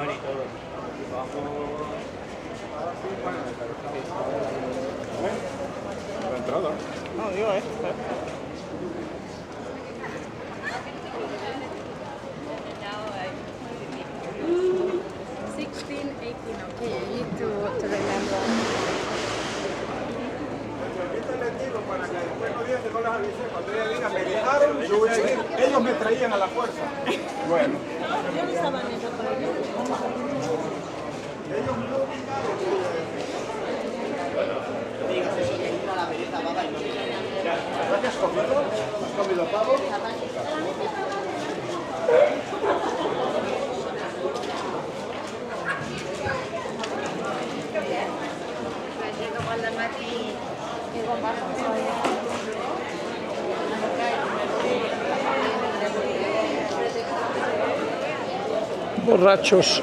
y todo. La entrada. No, digo esto. 16, 18, okay, I need to remember. Para que después no digan que no las avisé. Cuando ella diga, me dejaron, yo voy a decir, ellos me traían a la fuerza. Bueno. Yo no estaba en eso, pero yo... Ellos me obligaron. Digas eso, que entra la pereza, vaga y no viene. ¿Verdad que has comido? ¿Has comido pavo? Borrachos.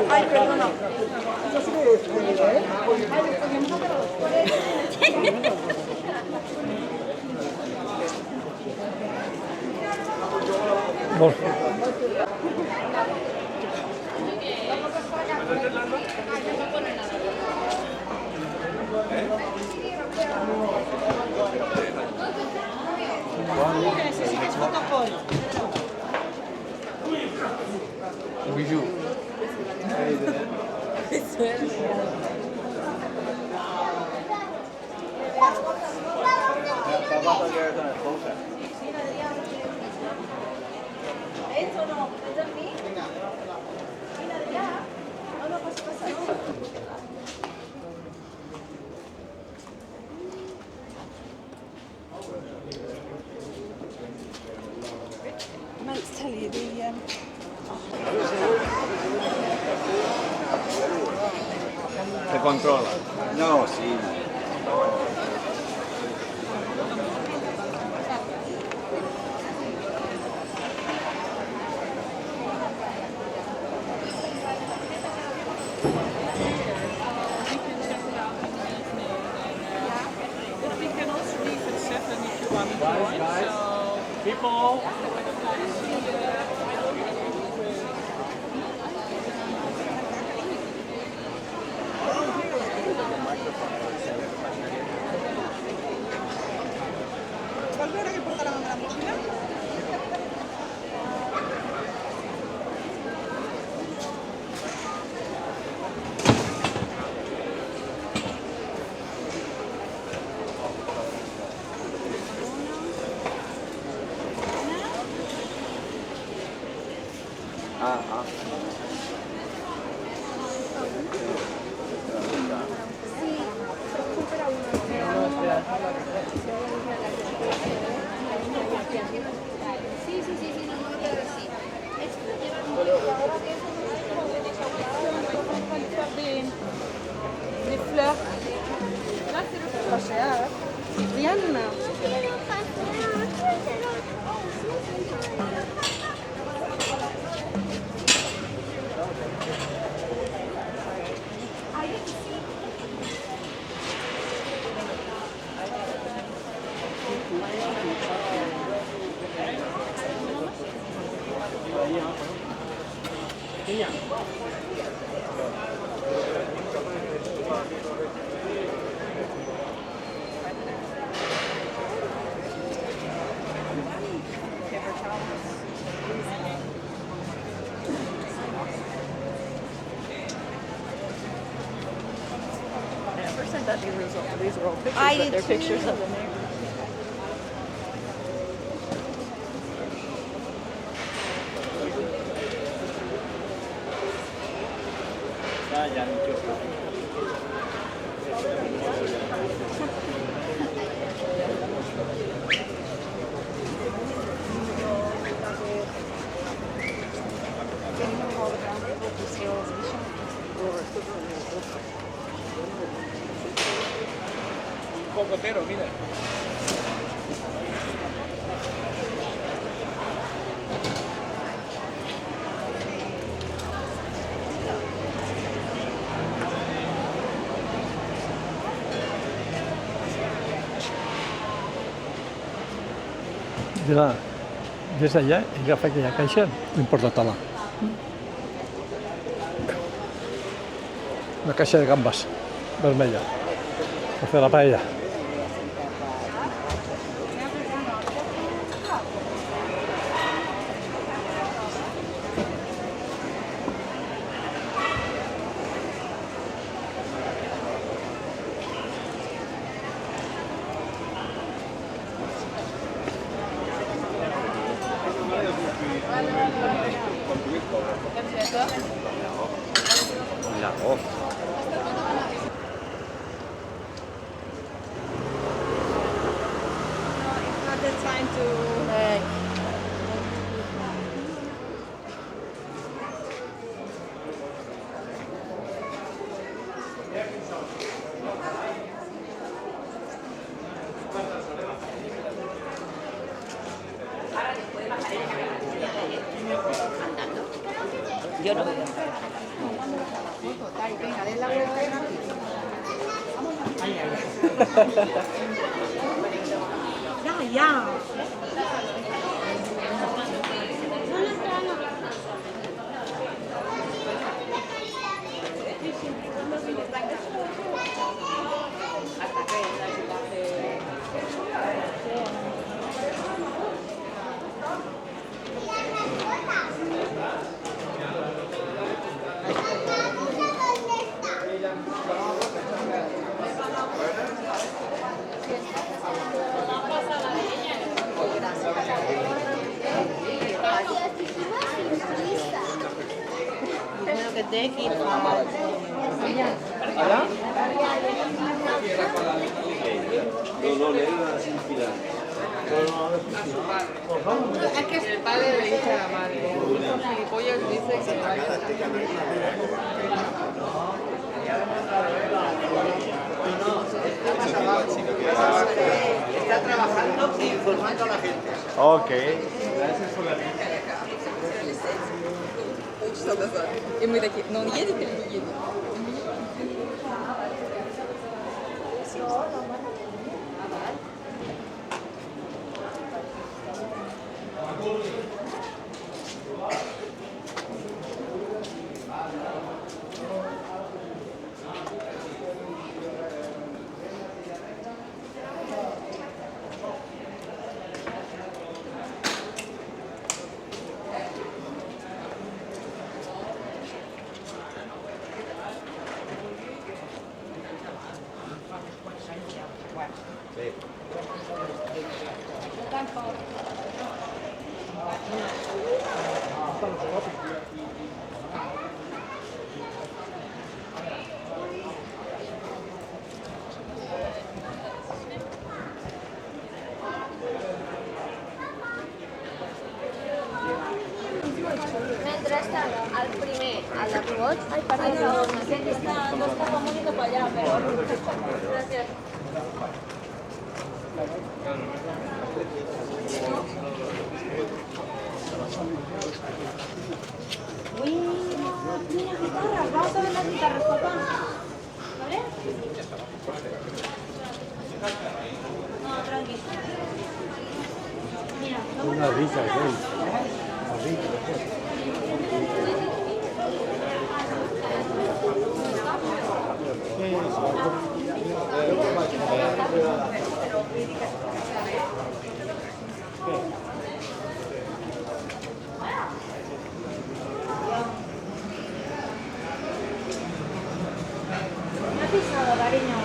Ay, perdona. Necesitas protocolo. Bijou. Eso no, ¿es de mí? Mira, ya. No, no, pasa. I meant to tell you the Se controla. No, sí. We can also leave at 7 if you want to join. So, people. ¿Volver a que porta la mano la mochila? Des fleurs. Là, c'est le pasear. Diana. That these are all pictures, I but did they're too. pictures of the mayor. Un cocotero, mira. Des d'allà he agafat aquella caixa i em porta tala. Una caixa de gambes vermella per fer la paella. Not the time to Yo no. venga, den la vuelta y rápido. Ya, ya. Primero que te equipa. Es que el padre le dice a la madre, los gilipollas dicen que vaya. Está trabajando e informando a la gente. Ok. Полчаса назад. И мы такие, но он едет или не едет? Mentrestant, el primer, el de robots, aquest no està com únic cap allà, però... Gràcies. Uy, mira guitarras, vamos a ver las guitarras, papá. ¿Vale? No, tranqui. Mira, vamos Una rica, güey. Me ha pisado, cariño.